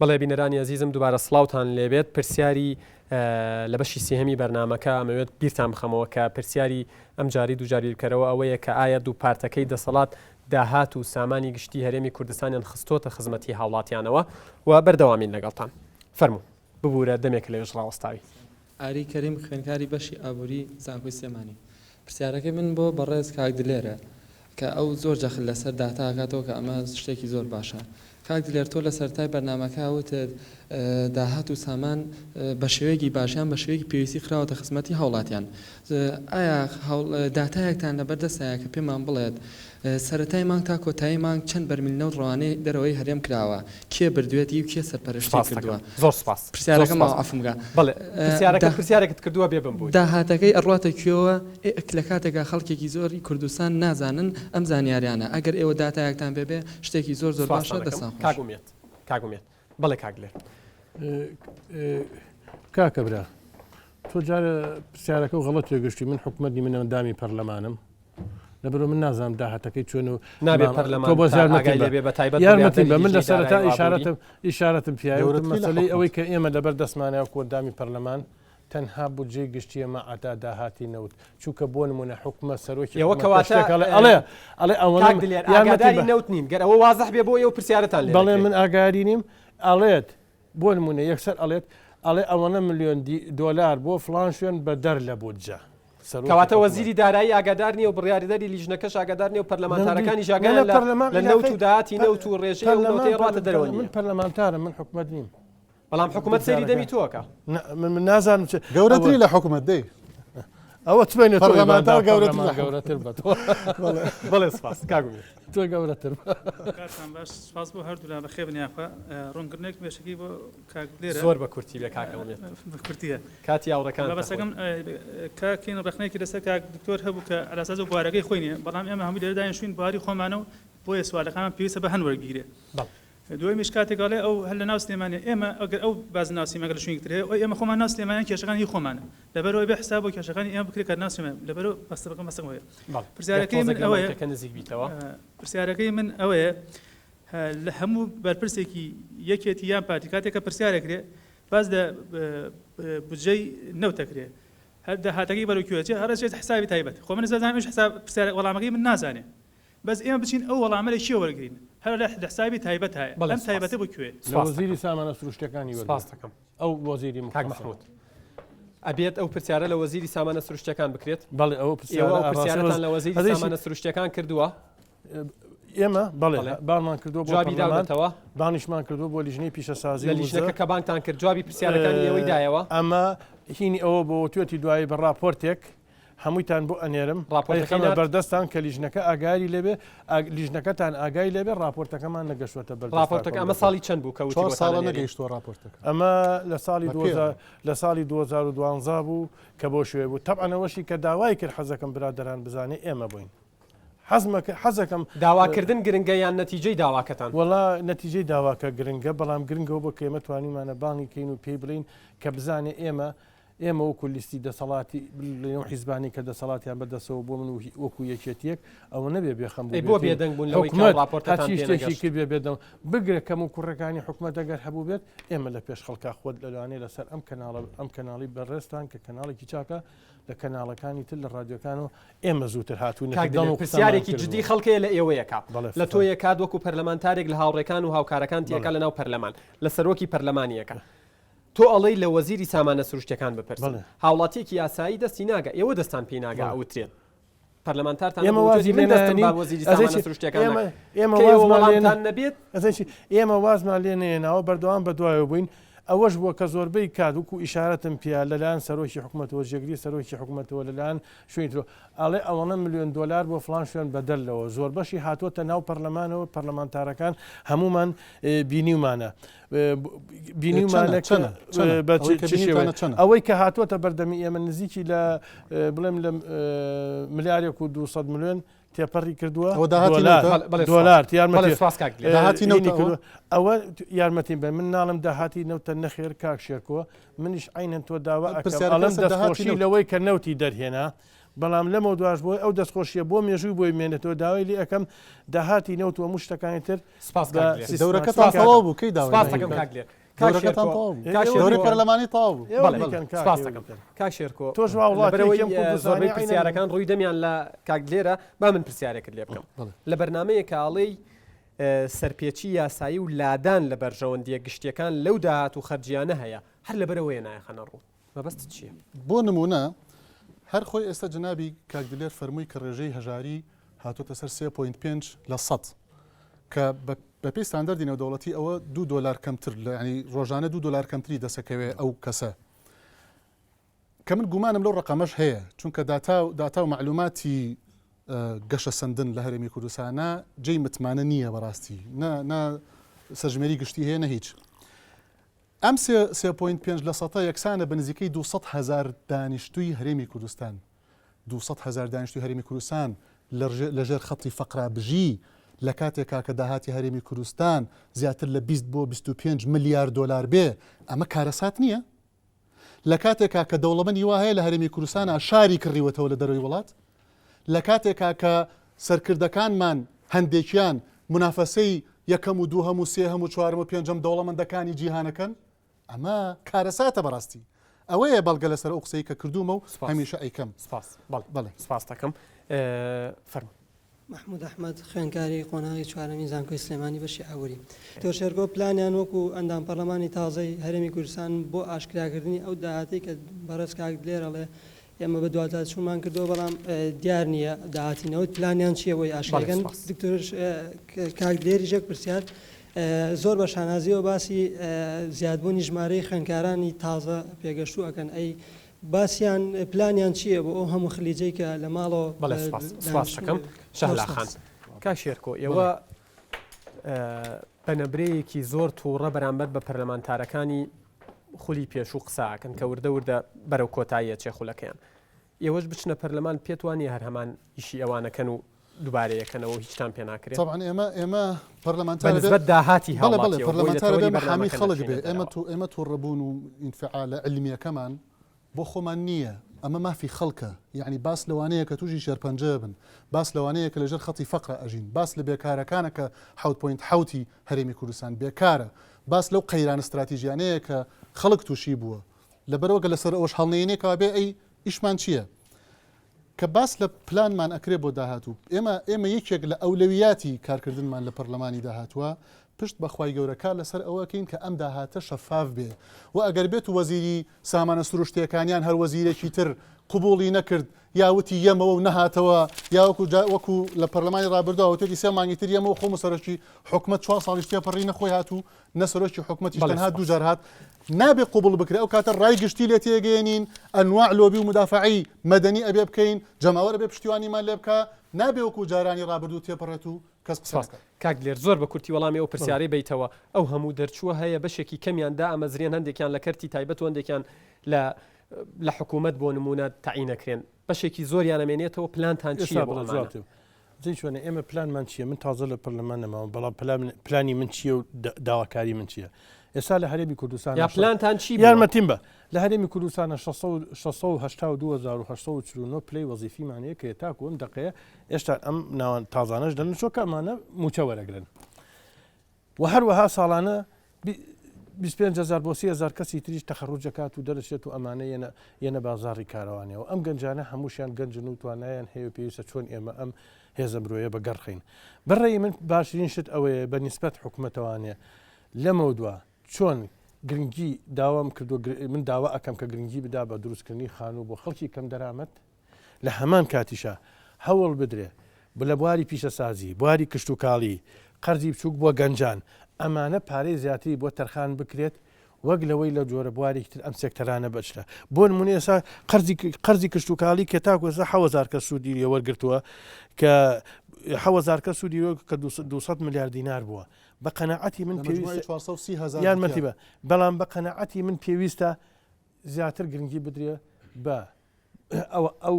بەڵێ بینەرانی عزیزم دووبارە سڵاوتان لێبێت پرسیاری لە بەشی سێهەمی بەرنامەکە ئەمەوێت بیرتان بخەمەوە کە پرسیاری ئەم جاری دووجاریکەرەوە ئەوەیە کە ئایا دوو پارتەکەی دەسەڵات داهات و سامانی گشتی هەرێمی کوردستانیان خستۆتە خزمەتی هاوڵاتیانەوە و بەردەوامین لەگەڵتان فەرموو ببوورە دەمێک لەوێژ ڕاوەستاوی. ئاری کەریم خوێنکاری بەشی ئابووری زانکۆی سێمانی. پرسیارەکەی من بۆ بەڕێز کاک دلێرە کە ئەو زۆر جەخل لەسەر داهاتەوە کە ئەمە شتێکی زۆر باشە. کاک دلێر تۆ لە سەرەتای بەرنامەکە وتت داهات و سامان بە شێوەیەکی باشیان بە شێوەیەکی پێویستی خراوەتە خزمەتی هاوڵاتیان. ئایا داتایەکتان لەبەردەستایە کە پێمان بڵێت سەرەتای مانگ تا کۆتایی مانگ چەند بەرمیل نەوت ڕەوانەی دەرەوەی هەرێم کراوە کێ بردوێتی و کێ سەرپەرشتی کردووە؟ زۆر سپاس. پرسیارەکە ئەفمگا بڵێ پرسیارێکت کردووە بێبم بوو. داهاتەکەی ئەڕاتە کوێوە لە کاتێکا خەڵکێکی زۆری کوردستان نازانن ئەم زانیاریانە ئەگەر ئێوە داتایەکتان بێبێ شتێکی زۆر زۆر باشە دەسان کاگومێت بەڵێ کاگلێر کاکە برا تۆ جارە پرسیارەکە و غەڵەت تێگەشتی من حکومەتی منە دامی پەرلەمانم لەبەرەوە من نازانم داهاتەکەی چۆن و نابێت پەرلەمان یارمەتی بە من لە سەرەتا ئیشارەتم پیاوە مەسەلەی ئەوەی کە ئێمە لەبەر دەستمانەوە کۆدامی پەرلەمان تەنها بودجێ گشتیەمە ئاتا داهاتی نەوت چووکە بۆ نمونە حکومە سەرۆکی ئێوە ئەڵێ نەوت نین گەر ئەوە وازح بێ بۆ ئێوە پرسیارەتان لێ بەڵێ من ئاگاری نیم ئەڵێت بۆ نمونە یەکسەر ئەڵێت ئەوەنە ملیۆن دۆلار بۆ فلان شوێن بە دەر لە بودجە کەواتە وەزیری دارایی ئاگادار نیە و بڕیاریدەری لیژنەکەش ئاگادار نیە و پەرلەمانتارەکانی ژاگەیان لە نەوت و داهاتی نەوت و ڕێژەی نەوتەی ڕاتە دەرەوە من پەرلەمانتارم من حکومەت نیم بەڵام حکومەت سەیری دەمی تۆکە من نازانم گەورەتری لە حکومەت دەی ئەوە چبێنێت پەرلەمانتار گەورەتر بە بەڵێ سپاس کاگوێت تۆ گەورەتر باش سپاس بۆ هەردوولا بەخێ بنیاخوا ڕوونکردنێک مێشکی بۆ کاکلێرە زۆر بە کورتی لە کاکەڵێت بە کورتیە کاتی یاوڕەکان بەسەکەم کاکین ڕخنەیەکی لەسەر کاک دکتۆر هەبوو کە ئەلاساز و بوارەکەی خۆی نیە بەڵام ئێمە هەمووی لێرەداین شوین بواری خۆمانە و بۆیە سوالەکانمان پێویستە بە هەن وەرگیرێ دوای کاتێکڵێ ئەو هەر لە ناو سلێمانە ئێمە ئەگەر ئەو باز ناوسی مەگەر شوێنتر هەیە ئێمە خۆمان ناو سلێمانیان کێشەکانی خۆمانە لەبەرەوەی بە حساب و کێشەکانی ئێمە بکرێت کە ناو سلێمان لەبەرەوە بەستەبەکەم مەسەڵەیە پرسیارەکەی من ئەوەیە پرسیارەکەی من ئەوەیە لە هەموو بەرپرسێکی یەکێتی یان پارتی کاتێک کە پرسیارەکرێ باز لە بودجەی نەوتەکرێ هەر داهاتەکەی بەرەوکوێتێ هەرچێت حسابی تایبەت خۆ من زانامش حساب پرسیارە وەڵامەکەی من نازانێ بەس ئێمە بچین ئەو وەڵامە لە چی وەرگین هەر لە حسابی تایبەت هەیە ئەم تایبەتە بکوێ وەزیری سامانە سروشتەکانی سپاس دەکەم ئەو وەزیری کاک محمود ئەبێت ئەو پرسیارە لە وەزیری سامانە سروشتەکان بکرێت بەڵێ ئەو پرسیارەتان لە وەزیری سامانە سروشتەکان کردووە ئێمە بەڵێ بامان کردووە جوابی داوێتەوە بانیشمان کردووە بۆ لیژنەی پیشەسازی لە لیژنەکە کە بانکتان کرد جوابی پرسیارەکانی ئێوەی دایەوە ئەمە هینی ئەوە بۆ توێتی دوایی بە راپۆرتێک هەموویتان بۆ ئەنێرم ڕاپۆرتەکەمە بەردەستان کە لیژنەکە ئاگاری لێبێ لیژنەکەتان ئاگای لێبێ راپۆرتەکەمان نەگەشتوەتە بەر راپۆرتەکە ئەمە ساڵی چەند بوو کە ساڵە نەگەیشتوە راپۆرتەکە ئەمە لە ساڵی 2012 بوو کە بۆ شوێ بوو تەبعەوەشی کە داوای کرد حەزەکەم برادەران بزانێ ئێمە بووین حەزەکەم داواکردن گرنگە یان نەتیجەی داواکەتان وەڵا نەتیجەی داواکە گرنگە بەڵام گرنگەوە بۆ کە ئێمە توانیمانە بانگی کەین و پێی بڵین کە بزانێ ئێمە وەکو لیستی دەسەڵاتی لەنێو حیزبانی کە دەسەڵاتیان بەدەسەوە بۆ من وەکو یەکێتیەک ئەوە نەبێ بێخەم بۆ بێدەنگ بوون شتێکی کرد بێ بێدەم بگرێت کەم و کوڕەکانی حکومەت ئەگەر هەبوو بێت ئێمە لە پێش خەڵکا خۆت لەلوانەیە لەسەر ئەم کەناڵی بەڕێستان کە کەناڵێکی چاکە لە کەناڵەکانی تر لە ڕادیۆکانەوە ئێمە زووتر هاتوون پرسیارێکی جدی خەڵکەیە لە ئێوەیەکە لە تۆ یەکات وەکو پەرلەمانتارێک لە هاوڕێکان و هاوکارەکان تیەکە لە ناو پەرلەمان لە سەرۆکی پەرلەمانیەکە تۆ ئەڵەی لە وەزیری سامانە سروشتەکان بپرس هاوڵاتیەکی یاسایی دەستی ناگە ئێوە دەستان پێی ناگە ئەوترێت پەرلەمانتارتان ئێمە وازمان لێنێناوە بەردەوام بە دوایە بووین ئەوەش بووە کە زۆربەی کادوکو ئیشارەتم پیا لەلایەن سەرۆکی حکومەتەوە جێگری سەرۆکی حکومەتەوە لەلایەن شوێنیترۆ ئەڵێ ئەوەنە ملیۆن دۆلار بۆ فلان شوێن بەدەلەوە زۆر بەشی هاتووەتە ناو پەرلەمانەوە پەرلەمانتارەکان هەمومان بینیمانە ئەوەی کە هاتووەتە بەردەمی ئێمە نزیکی لە بڵێم لە ملیارێک و 200 ملیۆن تێپەڕی کردووە دۆلار ئەوە یارمەتی بە من ناڵم داهاتی نەوتە نەخێر کاک شێرکۆ منیش عینەن تۆ داوا ئەڵم دەستخۆشی لەوەی کە نەوتی دەرهێنا بەڵام لەمە دواش بۆی ئەو دەستخۆشیە بۆ مێژووی بۆی مێنێتەوە داوای لی ئەەکەم داهاتی نەوت و هەموو شتەکانی تر دەورەکەتان تەواو بوو کەی سپاس دەکەم کاگلێر دەورەکەتان تەواو بوو دەورەی پەرلەمانی تەواو بوو سپاس دەکەم کاک شێرکۆ تۆش وڵاتی زۆربەی پرسیارەکان ڕووی دەمیان لە کاگلێرە با من پرسیارێکت لێ بکەم لە بەرنمەیە کاڵەی سەرپێچی یاسایی و لادان لە بەرژەوەندیە گشتیەکان لەو داهات و خەرجیانە هەیە هەر لەبەرەوەیە نایخەنە ڕوو مەبەست چییە؟ بۆ نمونە هەر خۆی ئێستا جنابی کاکدلێر فەرمووی کە ڕێژەی هەژاری هاتوۆتە سەر 3.5 لە 100 کە بە پێی ستاندەردی نێودەوڵەتی ئەوە $2 کەمتر ینی ڕۆژانە $2 کەمتری دەسەکەوێ ئەو کەسە کە من گومانم لەو ڕقەمەش هەیە چونکە داتا و معلوماتی گەشە سندن لە هەرێمی کوردستانە جێی متمانە نییە بەڕاستی سەرژمێری گشتی هەیە نە هیچ ئەم 3.5 لە 100 یەکسانە بە نزیکەی 200,000 دانیشتووی هەرێمی کوردستان 200,000 دانیشتووی هەرێمی کوردستان لەژێر خەڵی فەقرا بژی لە کاتێکا کە داهاتی هەرێمی کوردستان زیاتر لە 20 بۆ 25 ملیارد دلار بێ ئەمە کارەسات نییە لە کاتێکا کە دەوڵەمەندی وا هەیە لە هەرێمی کوردستانە شاری کڕیوەتەوە لە دەرەوەی وڵات لە کاتێکا کە سەرکردەکانمان هەندێکیان منافەسەی یەکەم و دووهەم و سێهەم و چوارم و پێنجەم دەوڵەمەندەکانی جیهانەکەن ئەمە کارەساتە بەڕاستی ئەوەیە بەڵگە لەسەر ئەو قسەی کە کردومە و هەمیشە ئەیکەم سپاس دەکەم فەرموو محمود ئەحمەد خوێنکاری قۆناغی چوارەمی زانکۆی سلێمانی بەشی ئاوری تۆ شێرکۆ پلانیان وەکو ئەندام پەرلەمانی تازەی هەرێمی کوردستان بۆ ئاشکراکردنی ئەو داهاتی کە بەڕێز کاکدلێرەڵێ ئێمە بە دواتات چوومان کردەوە بەڵام دیار نییە داهاتینەوەی پلانیان چییە بۆی ئاشکراکەن دکتۆر کاکدلێری ژێک پرسیار زۆر بە شانازیەوە باسی زیادبوونی ژمارەی خوێندکارانی تازە پێگەشتوو ئەکەن ئەی باسییان پلانیان چییە بۆ ئەو هەموو خلیجەی کە لە ماڵەوە سپاسەکەم شەهلاخان کا شێرکۆ ئێوە بەنەبرەیەکی زۆر تووڕە بەرامبەر بە پەرلەمانتارەکانی خولی پێش و قساکەن کە وردە وردە بەرەو کۆتاییە چێخولەکەیان ئێوەش بچنە پەرلەمان پێت وانە هەر هەمان ئیشی ئەوانەکەن و دووبارەیەکەنەوە هیچتان پێ ناکرێت طبعا ئێمە پەرلەمانتار بەنسبەت داهاتی هەڵاتی پەرلەمانتار بێ بە حامی خەڵک بێ ئێمە تووڕەبوون و ئینفعالە علمیەکەمان بۆ خۆمان نییە ئەمە مافی خەڵکە یعنی باس لەوانەیە کە تووشی شێرپەنجە بن باس لەوانەیە کە لەژێر خەڵی فەقرە ئەژین باس لە بێکارەکانە کە 7.7 هەرێمی کوردستان بێکارە باس لەو قەیران استراتیژیانەیە کە خەڵک تووشی بووە لەبەرەوە لەسەر ئەوش هەڵنێنێکەوە بێ ئەی ئیشمان چییە کە باس لە پلانمان ئەکرێ بۆ داهاتوو ئێمە یەکێک لە ئەولەویاتی کارکردنمان لە پەرلەمانی داهاتووە پشت بەخوای گەورەکە لەسەر ئەوەکەین کە ئەم داهاتە شەفاف بێ و ئەگەر بێت و وەزیری سامانە سروشتیەکانیان هەر وەزیرێکی تر قبوڵی نەکرد یاوتی یەمەوە و نەهاتەوە یا وەکو لە پەرلەمانی ڕابردووە وتێتی سێ مانگی تر یەمەوە خۆ سەرۆکی حکومەت 4 ساڵیش تێپەڕی نەخۆی هاتوو نەسەرۆکی حکومەتیش تەنها دوو جار هات نابێ قبول بکرێ ئەو کاتە ڕای گشتی لێ تێگەێنین ئەنواع لۆبی و مدافعی مەدەنی ئەبێ بکەین جەماوەرە بێ پشتیوانیمان لێ بکە نابێ وەکو جارانی ڕابردوو تێپەڕێت و کاکلێر زۆر بە کورتی وەڵامی ئەو پرسیارەی بیتەوە ئەو هەموو دەرچووە هەیە بەشێکی کەمیاندا ئەمەزرێن هەندێکیان لە کەرتی تایبەت و هەندێکیان لە حکوومەت بۆ نمونە تەعینەکرێن بەشێکی زۆریان ئەمێنێتەوە پلانتان چییە شوێنە ئێمە پلانمان چییە من تازە لە پەرلەمانەمەوە بەڵام پلانی من چییە و داواکاری من چییە ئێستا لە هەرێمی کوردستان یا پلانتان چی یارمەتیم بە لە هەرێمی کوردستانە 682,849 پلەی وەزیفیمانەیە کە تاکو ئەم دقەیە ئێشتا ئەم ناوان تازانەش دەن چۆکەمانە موچە وەرەگرن و هەروەها ساڵانە 25,000 بۆ 30,000 کەسی تریش تەخەڕوجەکات و دەرەچێت و ئەمانە یەنە بازاڕی کارەوانەوە ئەم گەنجانە هەمووشیان گەنجن و توانایان هەیە پێویستە چۆن ئێمە ئەم هێزە مرۆیە بەگەڕخین بەڕێی من باشترین شت ئەوەیە بە نیسبەت حکوومەتەوانێ لەمە دووە چۆن گرنگی داوام کردو من داوا ئەەکەم کە گرنگی بدا بە دروستکردنی خانوو بۆ خەڵکی کەم دەرامەت لە هەمان کاتیشە هەوڵ بدرێ لە بواری پیشەسازی بواری کشت و کاڵی قەرزی بچووک بۆ گەنجان ئەمانە پارەی زیاتری بۆ تەرخان بکرێت وەک لەوەی لە جۆرە بوارێکتر ئەم سێکتەرانە بەشتە بۆ نمونە ئێستا قەرزی کشت و کاڵی کە تاکوێستا 7,000 کەس سوودی وەرگرتووە کە 7,000 کەس سوودی کە 200 میلیارد دینار بووە بە قەناعەتی من یارمەتی بە بەڵام بە قەناعەتی من پێویستە زیاتر گرنگی بدرێ بە ئەو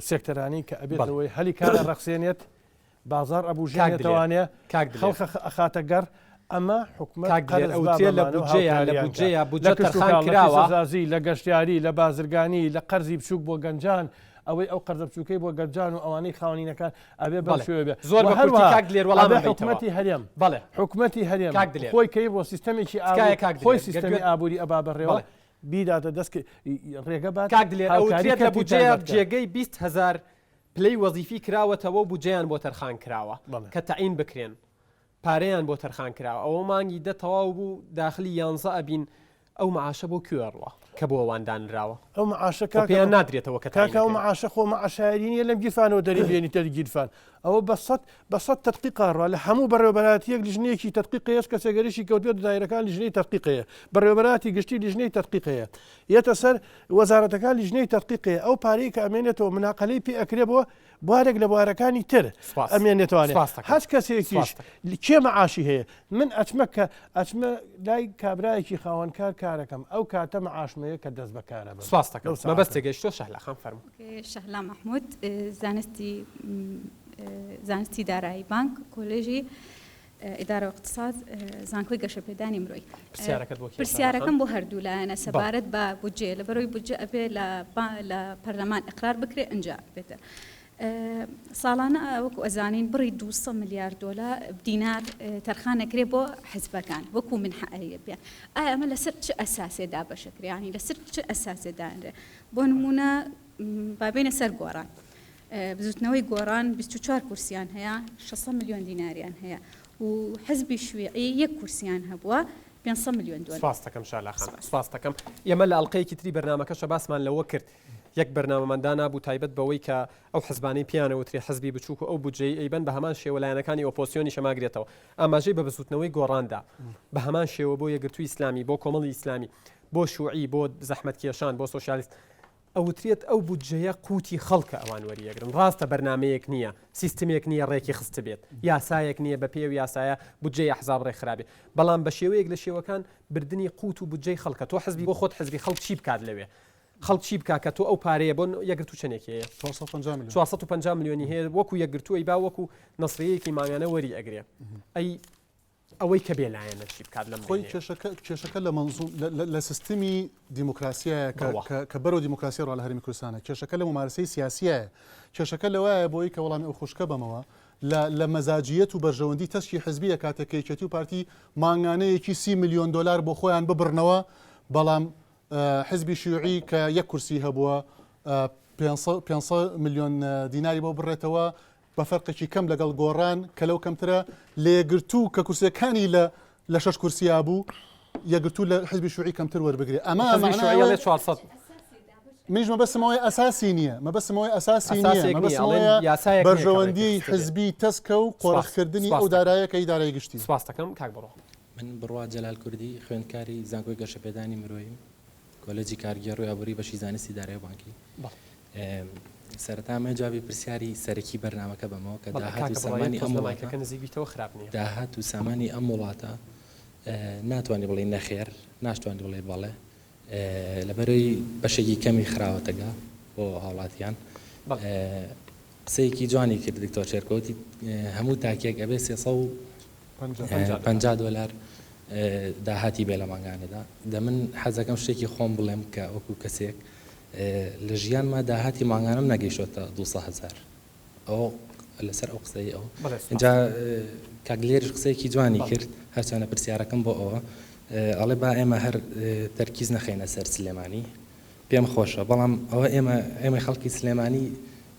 سێکتەرانی کە ئەبێتەوەی هەلی کارە ڕەخسێنێت بازار ئەبوژێنێت دەوانێت خەڵکە ئەخاتە گەڕ ئەمە حکومەت لە گەشتیاری لە بازرگانی لە قەرزی بچووک بۆ گەنجان ئەوەی ئەو قەرزە بچووکەی بۆ گەرجان و ئەوانەی خاوەنینەکان ئەبێ بەم شێوە بێ زۆر بە کورتی کاک دلێر وەڵام حکومەتی هەرێم بەڵێ حکومەتی هەرێم کاک دلێر خۆی کەی بۆ سیستەمێکی خۆی سیستەمی ئابووری ئەبا بەڕێوە بیداتە دەست ڕێگە بات کاک دلێر ئەوترێت لە بودجەیە جێگەی 20,000 پلەی وەزیفی کراوەتەوە بودجەیان بۆ تەرخان کراوە کە تەعین بکرێن پارەیان بۆ تەرخان کراوە ئەوە مانگی دە تەواو بوو داخلی 11 ئەبین ئەو معاشە بۆ کوێڕوە کە بۆ ئەوواندانراوە ئەو معاشە پێیان نادرێتەوە کە کاکە ئەو معاشە خۆ معاشارینیە لەم گیرفانەوە دەریبێنی تەرگیرفان ئەوە بەسەد تەدقیقڕوە لە هەموو بەڕێوەبەراتیەک لیژنەیەکی تەدقیقەیەش کە سێگەریشی کەوتوێت دایرەکان لیژنەی تەدقیقەیە بەڕێوەبەراتی گشتی لیژنەی تەدقیقەیە یەتە سەر وەزارەتەکان لیژنەی تەدقیقەیە ئەو پارەی کە ئەمێنێتەوە مناقلەی پێ ئەکرێ بۆ بوارێک لە بوارەکانی تر ئەمێنێتوانێت هەچ کەسێکیش کێ مەعاشی هەیە من ئەچمە لای کابرایەکی خاوەنکار کارەکەم ئەو کاتە مەعاشمەیە کە دەست بەکارە بە سواز دەکەم مەبەستێ گەیشتۆ شەهلا خان فەرموو شەهلا محمود زانستی دارایی بانک کۆلێژی ئیدارە اقتصاد زانکۆی گەشەپێدانی مرۆی پرسیارەکەم بۆ هەردوو لایەنە سەبارەت بە بودجێ لە بەرەوەی بودجێ ئەبێ لە پەرلەمان ئەقرار بکرێ ئەنجا بێتە ساڵانە وەکو ئەزانین بڕی 200 میلیارد دۆلار دینار تەرخانەکرێ بۆ حزبەکان وەکو من حەیە بێن ئایا ئەمە لەسەر چ ئەساسێدا بەشەکرێنی لەسەر چ ئەساسێدانرێ بۆ نمونە بابینە سەر گۆڕان بزوتنەوەی گۆڕان 24 کورسیان هەیە 600 میلیۆن دیناریان هەیە و حزبی شوێعی 1 کورسیان هەبووە 500 میلیۆن دۆلار سواز دەکەم شالا خان سواز دەکەم ئێمە لە ئەڵلقەیەکی تری بەرنامەکەشە باسمان لەوە کرد یەک بەرنامەمەندانا بوو تایبەت بەوەی کە ئەو حزبانەی پیانەوتری حزبی بچووک و ئەو بودجەی ئەیبەن بە هەمان شێوە لایەنەکانی ئۆپۆسیۆنی شەماگرێتەوە ئاماژەی بە بزوتنەوەی گۆڕاندا بە هەمان شێوە بۆ یەکگرتووی ئیسلامی بۆ کۆمەڵی ئیسلامی بۆ شوعی بۆ زەحمەتکێشان بۆ سۆشیالیست ئەوترێت ئەو بودجەیە قوتی خەڵکە ئەوان وەریەگرن ڕاستە بەرنمەیەک نییە سیستمێک نییە ڕێکی خست بێت یاسایەک نییە بە پێ و یاسایە بودجەی ئەحزاب ڕێکخراپێت بەڵام بە شێوەیەک لە شێوەکان بردننی قوت و بودجەی خەڵکە تۆ حزبی بۆ خۆت حزبی خەڵک چی بکات لەوێ خەڵک چی بکە کە تۆ ئەو پارەیە بۆ یەکگرتو چنێکەیە 450 میلیۆنی هەیە وەکو یەکگرتووەی با وەکو نەسریەیەکی ماویانە وەری ئەگرێ ئەی ئەوەی کە بێ لایەنە چی بکات لەم خۆی کێشەکە لە منزوم لە سیستمی دیموکراسیایە کە بەرەو دیموکراسی ڕۆ لە هەرمی کوردستانە کێشەکە لە ممارسەی سیاسیایە کێشەکە لەوایە بۆی کە وەڵامی ئەو خوشکە بەمەوە لە مەزاجیەت و بەرژەوەندی تەشکی حزبیە کاتێکیکەتی و پارتی مانگانەیەکی 30 میلیۆن دلار بۆ خۆیان ببڕنەوە بەڵام حزبی شیوعی کە 1 کورسی هەبووە 500 میلیۆن دیناری بۆ بڕێتەوە بە فەرقێکی کەم لەگەڵ گۆڕان کە لەو کەمترە لێگرتوو کە کورسەکانی لە 6 کورسیا بوو یەگرتوو لە حزبی شوعی کەمتر وەربگرێ ئەمە میش مەبەستمەوەی ئەساسی نییە مەبەستمەوەی ئەساسی نییە بەرژەوەندی حزبی تەسکە و قۆڕەخکردنی ئەو دارایە کە ئیدارای گشتی سواز دەکەم کاک بڕۆ من بڕوا جەلال کوردی خوێندکاری زانکۆی گەشەپێدانی مرۆیم کۆلێجی کارگەڕووی ئابووری بەشی زانستی دارایی بانکی سەرەتامە جوابی پرسیاری سەرەکی بەرنامەکە بەمەوە کە داهات و سامانی ئەم وڵاتە نزیکیتەوە خراپ نییە داهات و سامانی ئەم وڵاتە ناتوانانی بڵێ نەخێر ناشتوانانی بڵێ بەڵێ لەبەرەوەی بەشێکی کەمی خراوەتەگا بۆ هاوڵاتیان قسەیەکی جوانی کرد دکتۆر شێرکۆتی هەموو تاکێک ئەبێ 350 دلار داهاتی بێ لە ماگانەدا من حەزەکەم شتێکی خۆم بڵێم کە وەکو کەسێک لە ژیانما داهاتی ماگانم نەگەیشتۆتە 200,000 ئەو لەسەر ئەو قسەی ئەو اینجا کاگلێرش قسەیەکی جوانی کرد هەرچانە پرسیارەکەم بۆ ئەوە ئەڵێ با ئێمە هەر تەرکیز نەخەینە سەر سلێمانی پێم خۆشە بەڵام ئەوە ئێمە خەڵکی سلێمانی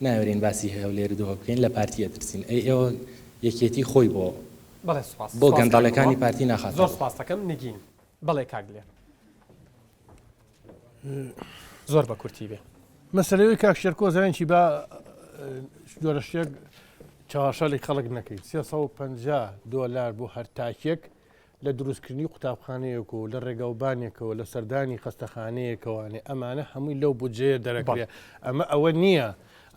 ناوێرین باسی هەولێر دووە بکەین لە پارتیە ترسین ئێوە یەکێتی خۆی بۆ گەنداڵەکانی پارتی ناخات زۆر سپاس دەکەم نگین بەڵێ کاگلێر زۆر بە کورتی بێ مەسەلەوەی کاک شێرکۆ زانێکی با جۆرە شتێک چاوەشەڵی خەڵک نەکەیت 350 دلار بۆ هەر تاکێک لە دروستکردنی قوتابخانەیەک و لە ڕێگەوبانێکەوە لە سەردانی خەستەخانەیەکەوانێ ئەمانە هەمووی لەو بودجەیە دەرەکرێت ئەمە ئەوە نییە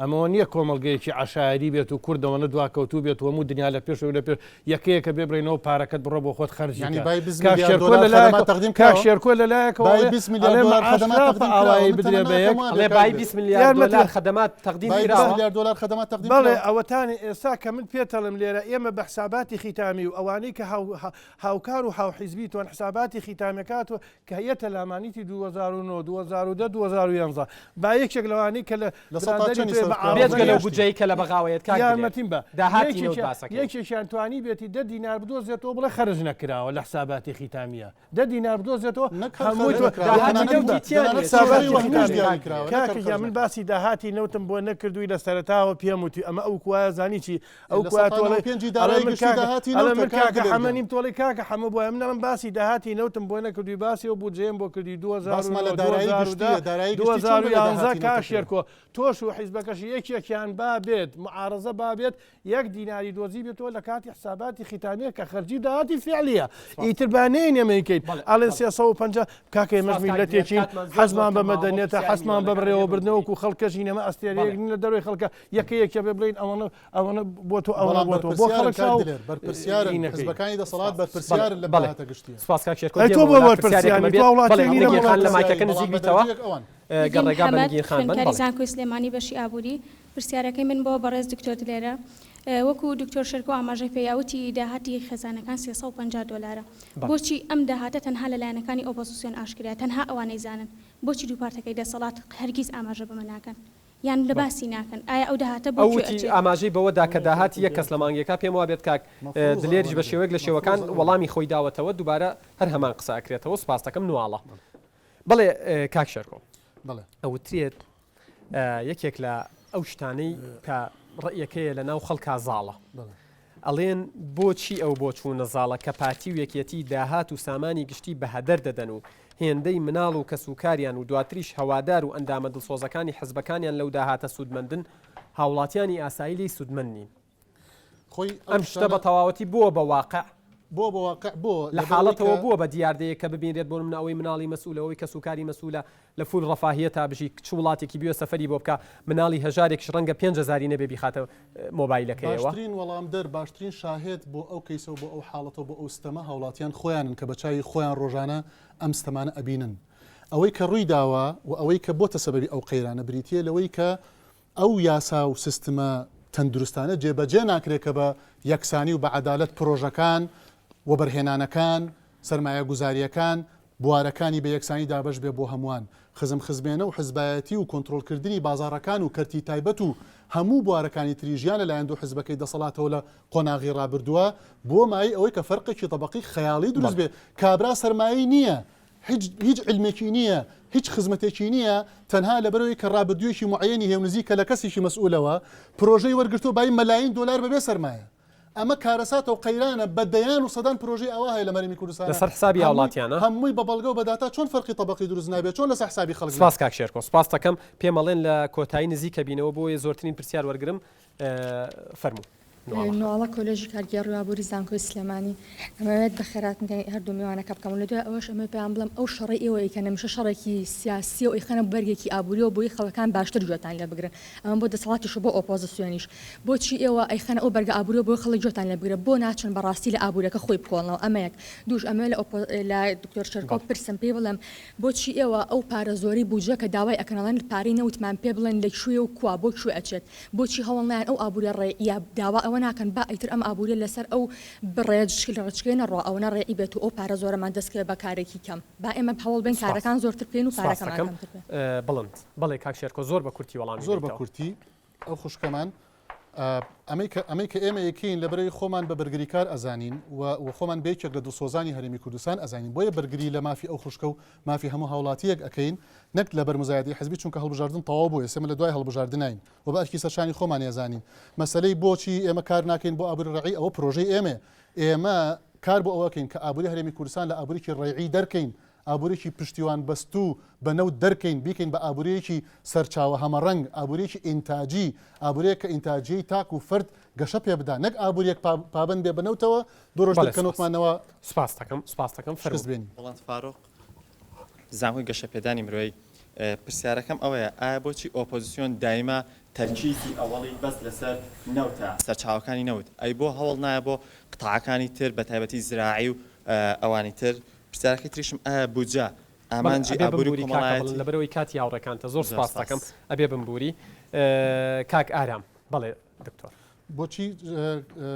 ئەمەوە نییە کۆمەلگەیەکی عشاعری بێت و کوردەوەنە دواکەوتوو بێت و هەموو دنیا لە پێش و لە پێش یەکەیەکە بێبرێنەوە پارەکەت بڕۆ بۆ خۆت خەرجی شێرکۆ لەلایەکەوەی بدرێ بەیەک بای 20 میلیارد دلار خدمات تقدیم دلار خدمات تقدیم بەڵێ ئەوەتانی ئێستا کە من پێتەڵم لێرە ئێمە بە حساباتی خیتامی و ئەوانەی کە هاوکار و هاوحیزبی تۆن حساباتی خیتامەکاتەوە کە هەیەتە لامانیتی 2009 2010 2011 با یەکێک لەوانەی کە لە بودجەی کە لە بەغاوەیەت یارمەتیم بە داهاتی یەکێکیان توانی بێتی 10 دینار بدۆزێتەوە بڵێ خەرج نەکراوە لە حساباتی خیتامیە 10 دینار بدۆزێتەوە من باسی داهاتی نەوتم بۆ نەکردووی لە سەرتاوە پێم وتی ئەمە ئەو کوایە زانی چی ئەو حەمەنیم تۆڵی کاکە حەمە بۆ من باسی داهاتی نەوتم بۆ نەکردوی باسی و بودجەیەم بۆ کردی 2011 کا شێرکۆ تۆش و حیزبەکەشی یەکێکیان با بێت معارەزە با بێت 1 دیناری دۆزی بێتەوە لە کاتی حساباتی خیتامەیە کە خەرجی داهاتی فعلیە ئیتربانەی نێمەکەیت ئەڵێن 350 کاکەی مەزمیلەتێکی حەزمان بە مەدەنێتە حەزمان بە بڕێوەبردنەوەکو خەڵکەشی نەمە ئەستێرەیەک لە دەروی خەڵکە یەکەیەکە بێ بڵین ئەوەنە بۆ تۆ ئەوە بۆ تۆ بۆ خەڵک بەرپرسیارە حیزبەکانی دەسەڵات بەرپرسیار لە بەڵاتە گشتی سپاس کاک شێرکۆ تۆ بۆ وەرپرسیانی تۆ وڵاتی لە مایکەکە نزیک بیتەوە گەڕێگا بەنگین خان خوێندکاری زانکۆی سلێمانی بەشی ئابووری پرسیارەکەی من بۆ بەڕێز دکتۆر دلێرە وەکو دکتۆر شێرکۆ ئاماژەی پێیاوتی داهاتی خێزانەکان 350 دلارە بۆچی ئەم داهاتە تەنها لەلایەنەکانی ئۆپۆزیسیۆن ئاشکرا تەنها ئەوانەی زانن بۆچی دوو پارتەکەی دەسەڵات هەرگیز ئاماژە بەمە ناکەن یان لە باسی ناکەن ئایا ئەو داهاتە بۆچی ئاماژەی بەوەدا کە داهاتی یەک کەس لە مانگیەکە پێم وابێت کاک دلێریش بە شێوەیەک لە شێوەکان وەڵامی خۆی داوەتەوە دووبارە هەر هەمان قسە ئەکرێتەوە سپاس دەکەم نواڵە بڵێ کاک شێرکۆ ئەوترێت یەکێک لە ئەو شتانەی کە ڕێیەکەیە لە ناو خەڵکا زاڵە ئەڵێن بۆچی ئەو بۆ چوونە زاڵە کە پارتی و یەکێتی داهات و سامانی گشتی بە هەدەر دەدەن و هێندەی مناڵ و کەسوکاریان و دواتریش هەوادار و ئەندامە دڵسۆزەکانی حەزبەکانیان لەو داهاتە سوودمەندن هاوڵاتیانی ئاسایی لی سوودمەند نین ئەم شتە بە تەواوەتی بووە بە واقع لە حاڵەتەوە بووە بە دیاردەیە کە ببینرێت بۆ منەوەی مناڵی مەسئولەوەی کە سوکاری مەسئولە لە فول ڕەفاهیە تا بژی کچ وڵاتێکی بیوە سەفەری بۆ بکە مناڵی هەژارێکش ڕەنگە 5,000 نەبێ بیخاتە مۆبایلەکەیەوە باشترین وەڵامدەر باشترین شاهێت بۆ ئەو کەیسەوە بۆ ئەو حاڵەتەوە بۆ ئەو ستەمە هاوڵاتیان خۆیانن کە بەچوی خۆیان ڕۆژانە ئەم ستەمانە ئەبینن ئەوەی کە ڕووی داوە و ئەوەی کە بۆتە سەبەبی ئەو قەیرانە بریتە لەوەی کە ئەو یاسا و سیستمە تەندروستانە جێبەجێ ناکرێت کە بە یەکسانی و بە عەدالەت پرۆژەکان وەبەرهێنانەکان سەرمایە گوزاریەکان بوارەکانی بە یەکسانی دابش بێ بۆ هەمووان خزمێنە و حزبایەتی و کۆنتڕۆلکردنی بازاڕەکان و کەرتی تایبەت و هەموو بوارەکانی تریژیان لەلایەن دوو حزبەکەی دەسەڵاتەوە لە قۆناغی ڕابردووە بۆ مای ئەوەی کە فەرقێکی تەبەقی خەیاڵی دروست بێ کابرا سەرمایی نییە هیچ علمێکی نییە هیچ خزمەتێکی نییە تەنها لەبەرەوەی کە ڕابردوویەکی معەنی هێونزی کە لە کەسێکی مەسئولەوە پرۆژەی وەرگرتو بای مەلاین دلار بەبێ سەرمایە ئەمە کارەساتە و قەیرانە بەدەیان و سەدان پرۆژەی ئەوە هەیە لە مەرمی کوردستان لەسەر حسابی هاوڵاتیانە هەمووی بە بەڵگە و بەداتا چۆن فەرقی تەبەقی دروست نابێت چۆن لەسەر حسابی خەڵک سپاس کاک شێرکۆ سپاس دەکەم پێم ئەڵێن لە کۆتایی نزیکە بینەوە بۆیە زۆرترین پرسیار وەرگرم فەرموو نواڵە کۆلێژی کارگەر ڕابووری زانکۆی سلێمانی ئەمەوێت بە خێراتنی هەردوو میوانەکە بکەم لە دوای ئەوەش ئەمە پێیان بڵم ئەو شەڕی ئێوە ئەیکەنە میشە شەڕێکی سیاسی و ئەیخەنە بەرگێکی ئابووریەوە بۆی خەڵکان باشتر جوێتان لێ بگرن ئەمە بۆ دەسەڵاتیش بۆ ئۆپۆزیسیۆنیش بۆچی ئێوە ئەیخەنە ئەو بەرگە ئابووریەوە بۆی خەڵک جوێتان لێ بگرە بۆ ناچن بەڕاستی لە ئابووریەکە خۆی بکۆڵنەوە ئەمەیەک دووش ئەمە لە دکتۆر شێرکۆ پرسم پێی بڵێم بۆچی ئێوە ئەو پارە زۆری بوجە کە داوای ئەکەنەڵەن پارەی نەوتمان پێ بڵێن لەکوێ و کوا بۆ کوێ ئەچێت بۆچی هەوڵنیان ئەو ئابووریە ڕێ داوا ئەوە ناکەن با ئیتر ئەم ئابووری لەسەر ئەو ڕێچکەێنە ڕۆ ئەوە ڕێی بێت و ئەو پارە زۆرەمان دەستکرێت بە کارێکی کەم با ئێمە هەوڵ بن کارەکان زۆرتر بکەین و پارەکەم بڵند بەڵێ کاک شێرکۆ زۆر بە کورتی وەڵام زۆر بە کورتی ئەو خوشکەمان ئەمەی کە ئێمە یەکەین لەبەرەوەی خۆمان بە بەرگری کار ئەزانین و خۆمان بێکێک لە دڵسۆزانی هەرێمی کوردستان ئەزانین بۆیە بەرگری لە مافی ئەو خوشکە و مافی هەموو هاوڵاتیەک ئەەکەین نەک لە بەرمزایەتی حزبی چونکە هەڵبژاردن تەواو بوو ئێسمە لە دوای هەڵبژاردنین و بە ئەرکی سەرشانی خۆمان ێزانین مەسلەی بۆچی ئێمە کار ناکەین بۆ ئابووری ڕێعی ئەوە پرۆژەی ئێمە کار بۆ ئەوەکەین کە ئابووری هەرێمی کوردستان لە ئابووریکی ڕێعی دەرکەین ئابوورێکی پشتیوان بەستوو بە نەوت دەرکەین بیکەین بە ئابوورەیەکی سەرچاوە هەمەڕەنگ ئابوورێکی ئینتاجی ئابوورەیە کە ئینتاجی تاک و فرد گەشە پێ بدا نەک ئابووریەک پابند بێ بنەوتەوە دوڕۆژ دەکەنەوەمانەوە سپاس دەکەم فەرزبێنی وڵات فاروق زانکۆی گەشە پێدانی مرۆی پرسیارەکەم ئەوەیە ئایا بۆچی ئۆپۆزیسیۆن دایما تەرکیزی ئەوڵی بەس لەسەر نەوتە سەرچاوەکانی نەوت ئەی بۆ هەوڵ نایە بۆ قتاعەکانی تر بە تایبەتی زراعی و ئەوانی تر پرسیارەکەی تریشم بودجە ئامانجی ئابووری کۆمەڵایەتی لەبەرەوەی کاتی هاوڕێکانتە زۆر سپاس دەکەم ئەبێ بمبووری کاک ئارام بەڵێ دکتۆر بۆچی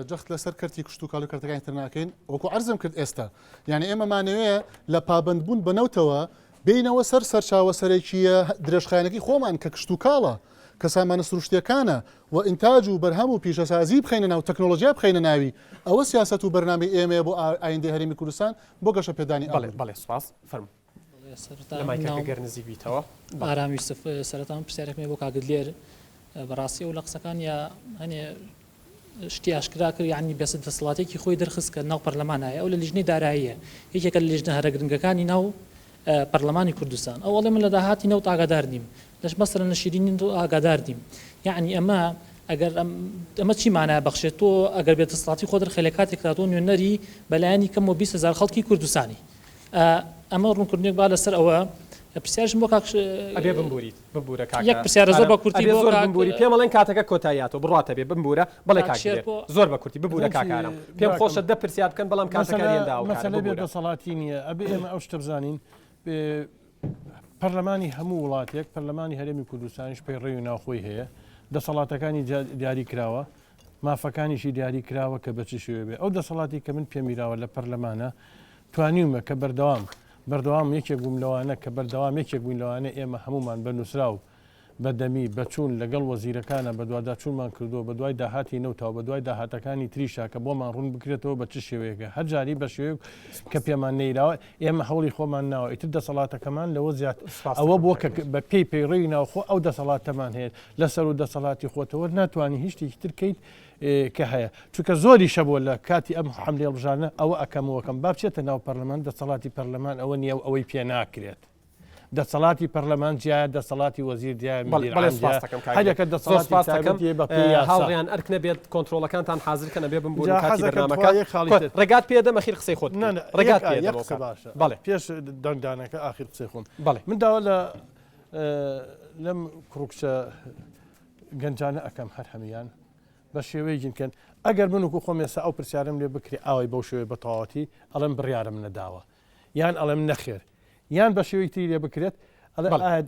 جەخت لەسەر کەرتی کشت و کاڵ و کەرتەکانی تر ناکەین وەکو عەرزم کرد ئێستا یعنی ئێمەمانەوەیە لە پابندبوون بنەوتەوە بینەوە سەرچاوە سەرێکیە درێژخایەنەکەی خۆمان کە کشت و کاڵە کە سامانە سروشتیەکانە و ئینتاج و بەرهەم و پیشەسازی بخەینە ناو تەکنۆلۆژیا بخەینە ناوی ئەوە سیاست و بەرنامەی ئێمە بۆ ئایندەی هەرێمی کوردستان بۆ گەشە پێدانی بەڵێ سپاس فەرموو گەرنزیبیتەوە ئارام یوسف سەرەتان پرسیارێکمێ بۆ کاگدلێر بەڕاستی و لە قسەکان یا هەنێ شتی ئاشکرا کرد یعنی بەس دەسەڵاتێکی خۆی دەرخست کە ناو پەرلەمانایە ئەو لە لیژنەی داراییە یەکێکە لە لیژنە هەرە گرنگەکانی ناو پەرلەمانی کوردستان ئەو وەڵێ من لە داهاتی نەوت ئاگادار نیم لەش مەسەرە نەشیرینی ئاگادار نیم یعنی ئەمە ئەگەر ئەمە چی مانایە بەخشێتەوە ئەگەر بێت دەسەڵاتی خۆ دەرخێلە کاتێکاتۆ نوێنەری بەلایانی کەم و 20,000 خەڵکی کوردستانی ئەمە ڕوونکردنێک با لەسەر ئەوە پرسیارشم بۆ ئەبێ بمبوریت بمبورە یەک پرسیارە زۆر بە کورتی زۆر بمبوری پێم بەڵێن کاتەکە کۆتاییاتەوە بڕاتە بێ بمبورە بەڵێ کاکشێر زۆر بە کورتی ببوورە کاکارم پێم خۆشە دە پرسیار بکەن بەڵام کاتەکانیاندا مەسەلە بێ دەسەڵاتی نییە ئەبێ ئێمە ئەو شتە بزانین پەرلەمانی هەموو وڵاتێک پەرلەمانی هەرێمی کوردستانیش پێی ڕێی و ناوخۆی هەیە دەسەڵاتەکانی دیاری کراوە مافەکانیشی دیاری کراوە کە بەچ شوێ بێ ئەو دەسەڵاتی کە من پێمیراوە لە پەرلەمانە توانیومە کە بەردەوام یەکێک بووم لەوانە کە بەردەوام یەکێک بووین لەوانە ئێمە هەمومان بە نووسرا و بەدەمی بەچوون لەگەڵ وەزیرەکانە بە دوواداچوونمان کردووە بە دوای داهاتی نەوتەوە بە دوای داهاتەکانی تریشا کە بۆمان ڕوون بکرێتەوە بە چ شێوەیەکە هەر جاری بە شێوەیە کە پێمان نەیراوە ئێمە هەوڵی خۆمان ناوە ئیتر دەسەڵاتەکەمان لەوە زیات ئەوە بۆ کە بە پێی پەیڕێی ناوخۆ ئەو دەسەڵاتەمان هەیە لەسەر و دەسەڵاتی خۆتەوە ناتوانانی هیچ شتێکی تر کەیت کە هەیە چونکە زۆری شەبووە لە کاتی ئەم حملێ ڕژانە ئەوە ئەەکەمەوەکەم با بچێتە ناو پەرلەمان دەسەڵاتی پەرلەمان ئەوە نییە و ئەوەی پێ ناکرێت دەسەڵاتی پەرلەمان جیایە دەسەڵاتی وەزیر دیایەکە هاوڕیان ئەرک نەبێت کۆنتترۆلەکانتان حاضرکە نەبێ بمبوون کاتی بەرنامەکە ڕێگات پێدە مەخیر قسەی خۆت ڕێگات باشە بەڵێ پێش دەنگدانەکە ئاخیر قسەی خۆم بەڵێ من داوا لەم کوڕکچە گەنجانە ئەەکەم هەر هەمیان بە شێوەیە جنکەن ئەگەر من وکو خۆم ێستا ئەو پرسیارم لێ بکری ئاوای بەو شێوەیە بە تەواوەتی ئەڵێم بڕیارم نەداوە یان ئەڵێم نەخێر یان بە شێوەی تری لێ بکرێت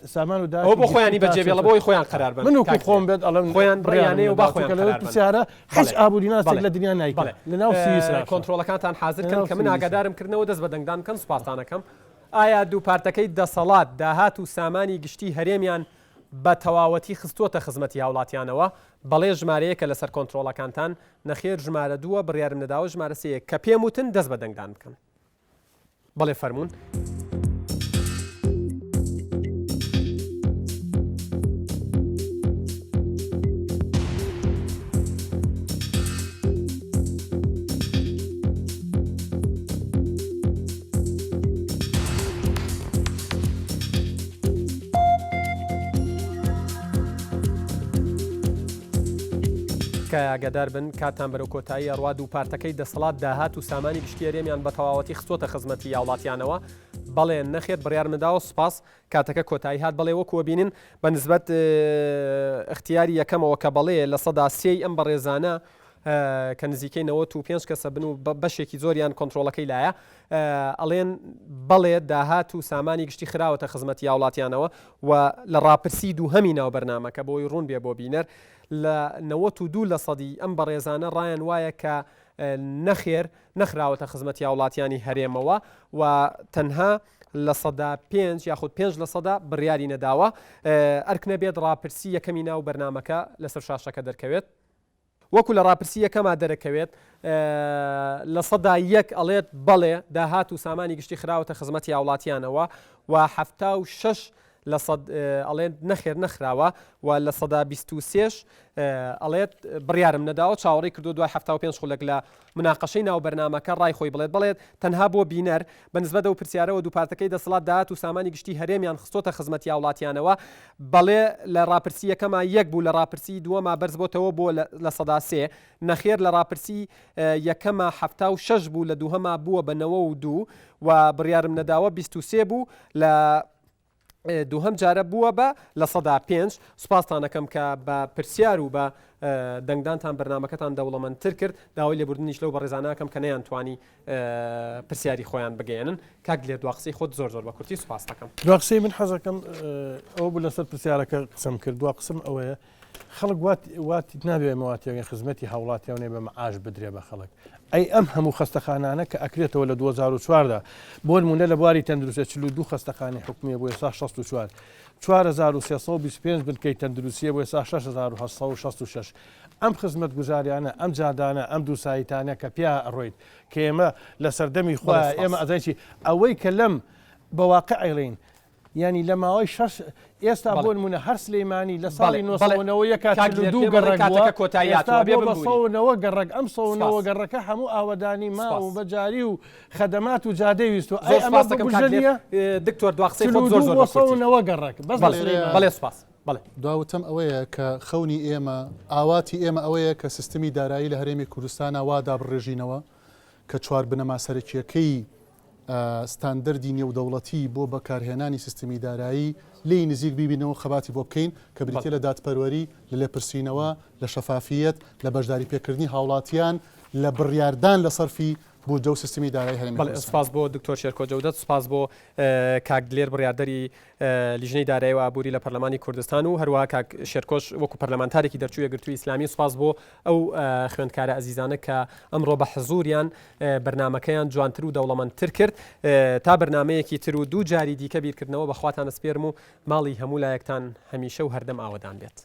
سامان و دا بۆ خۆیانی بەجێبێڵە بۆی خۆیان قرار بن من وکو خۆم بێت ئەڵم خۆیان بڕیانەیە و باخۆیان پرسیارە هیچ ئابووری ناستێک لە دنیا نایکڵێ لە ناو کۆنتترۆلەکانتان حاضرکەن کە من ئاگادارم کردنەوە دەست بە دەنگدان کەم سوپاسانەکەم ئایا دوو پارتەکەی دەسەڵات داهات و سامانی گشتی هەرێمیان بە تەواوەتی خستووەتە خزمەتی هاوڵاتیانەوە بەڵێ ژمارەیەکە لەسەر کۆنتترۆلەکانتان نەخێر ژمارە دووە بڕیارم نەداوە ژمارە سەیە کە پێم وتن دەست بە دەنگدان بکەن بەڵێ فەرمونون ئاگادار بن کاتان بەرەو کۆتایی ئەڕوا دوو پارتەکەی دەسەڵات داهات و سامانی گشتی هەرێمیان بە تەواوەتی خستووەتە خزمەتی هاوڵاتیانەوە بەڵێ نەخێت بڕیارمەداوە سوپاس کاتەکە کۆتایی هات بەڵێ وەکووە بینین بە نسبەت اختیاری یەکەمەوە کە بەڵێ لە سەدا سێی ئەم بەڕێزانە کە نزیکەی 95 کەسە بن و بەشێکی زۆریان کۆنتترۆلەکەی لایە ئەڵێن بەڵێ داهات و سامانی گشتی خراوەتە خزمەتی هاوڵاتیانەوە و لە ڕاپرسی دوو هەمی ناو بەرنامەکە بۆی ڕوون بێ بۆ بینەر لە 92% ئەم بەڕێزانە ڕایان وایە کە نەخێر نەخراوەتە خزمەتی هاوڵاتیانی هەرێمەوە و تەنها لە سەدا 5 یاخود 5% بڕیاری نەداوە ئەرک نەبێت ڕاپرسی یەکەمی ناو بەرنامەکە لەسەر شاشەکە دەرکەوێت وەکو لە ڕاپرسی یەکەما دەرەکەوێت لە سەدا 1 ئەڵێت بەڵێ داهات و سامانی گشتی خراوەتە خزمەتی هاوڵاتیانەوە و 76 لە ئەڵێن نەخێر نەخراوە و لە سەدا 23 ئەڵێت بڕیارم نەداوە چاوەڕێی کردو دوای 75 خولێک لە مناقەشەی ناو بەرنامەکە ڕای خۆی بڵێت تەنها بۆ بینەر بەنسبەتە و پرسیارەوە دوو پارتەکەی دەسەڵات داهات و سامانی گشتی هەرێمیان خستۆتە خزمەتی هاوڵاتیانەوە بەڵێ لە ڕاپرسی یەکەما 1 بوو لە ڕاپرسی دووەما بەرز بۆتەوە بۆ لە سەدا 3 نەخێر لە ڕاپرسی یەکەما 76 بوو لە دووهەما بووە بە 92 و بڕیارم نەداوە 23 بوو لە دووهەم جارە بووە بە لە 5 سوپاسانەکەم کە بە پرسیار و بە دەنگدانتان بەرنمەکەتان دەوڵەمەندتر کرد داوای لێبوردنیش لەو بە ڕێزانەکەم کە نەیانتوانی پرسیاری خۆیان بگەێنن کاک لێر دواقسی خۆت زۆر زۆر بە کورتی سوپاس دەکەم. دواقسی من حەزەکەم ئەوە بوو لەسەر پرسیارەکە قسم کرد. دوا قسم ئەوەیە خەڵک واتی نابێ مەواتیێن خزمەتی هاوڵاتیانێ بە مەعاش بدرێ بە خەڵک. ئەی ئەم هەموو خەستەخانانە کە ئەکرێتەوە لە 2004دا بۆ نمونە لە بواری تەندروستە 42 خەستەخانی حکومیە بۆ ئێستا 64 4325 بنکەی تەندروستیە بۆ ئێستا 6766 ئەم خزمەت گوزاریانە ئەم جادانە ئەم دووسایتانە کە پیا ئەڕۆیت کە ئێمە لە سەردەمی خوا ئێمە ئەزانچی ئەوەی کە لەم بەواقع ئەیڵین ینی لە ماوەی شش ئێستا بۆ نمونە هەر سلەیمانی لە ساڵی 1990 کاتدوو گەڕێکەوە کۆتاییەوە گەڕێک ئەم سەونەوە گەڕەکە هەموو ئاوەدانی ما و بەجاری و خەدەمات و جادەی ویست و دکتۆر دواقسی زۆرەوە گەڕێک بەڵێ سوپاس. داوتم ئەوەیە کە خەونی ئێمە ئاواتی ئێمە ئەوەیە کە سیستمی دارایی لە هەرێمی کوردستانە وادا بڕێژینەوە کە چوار بنەما سەرکیەکەی ستاندەردی نێودەوڵەتی بۆ بەکارهێنانی سیستمی دارایی لی نزیک بیبینەوە خەباتی بۆ بکەین کە بریتە لە دادپەروەری لە لێپرسینەوە لە شەفافیت لە بەشداری پێکردنی هاوڵاتیان لە بڕیاردان لە سەرفی بۆ جەو سیستمی دارایی هەرێمی. سپاس بۆ دکتۆر شێرکۆ جەودەت، سپاس بۆ کاک دلێر بڕیاردەری لیژنەی دارایی و ئابووری لە پەرلەمانی کوردستان و هەروەها کاک شێرکۆش وەکو پەرلەمانتارێکی دەرچوویە گرتووی ئیسلامی. سپاس بۆ ئەو خوێندکارە ئەزیزانە کە ئەمڕۆ بە حزوریان بەرنمەکەیان جوانتر و دەوڵەمەندتر کرد. تا بەرنمەیەکی تر و دوو جاری دیکە بیرکردنەوە بەخواتان ئەسپێرم و ماڵی هەموو لایەکتان هەمیشە و هەردەم ئاوەدان بێت.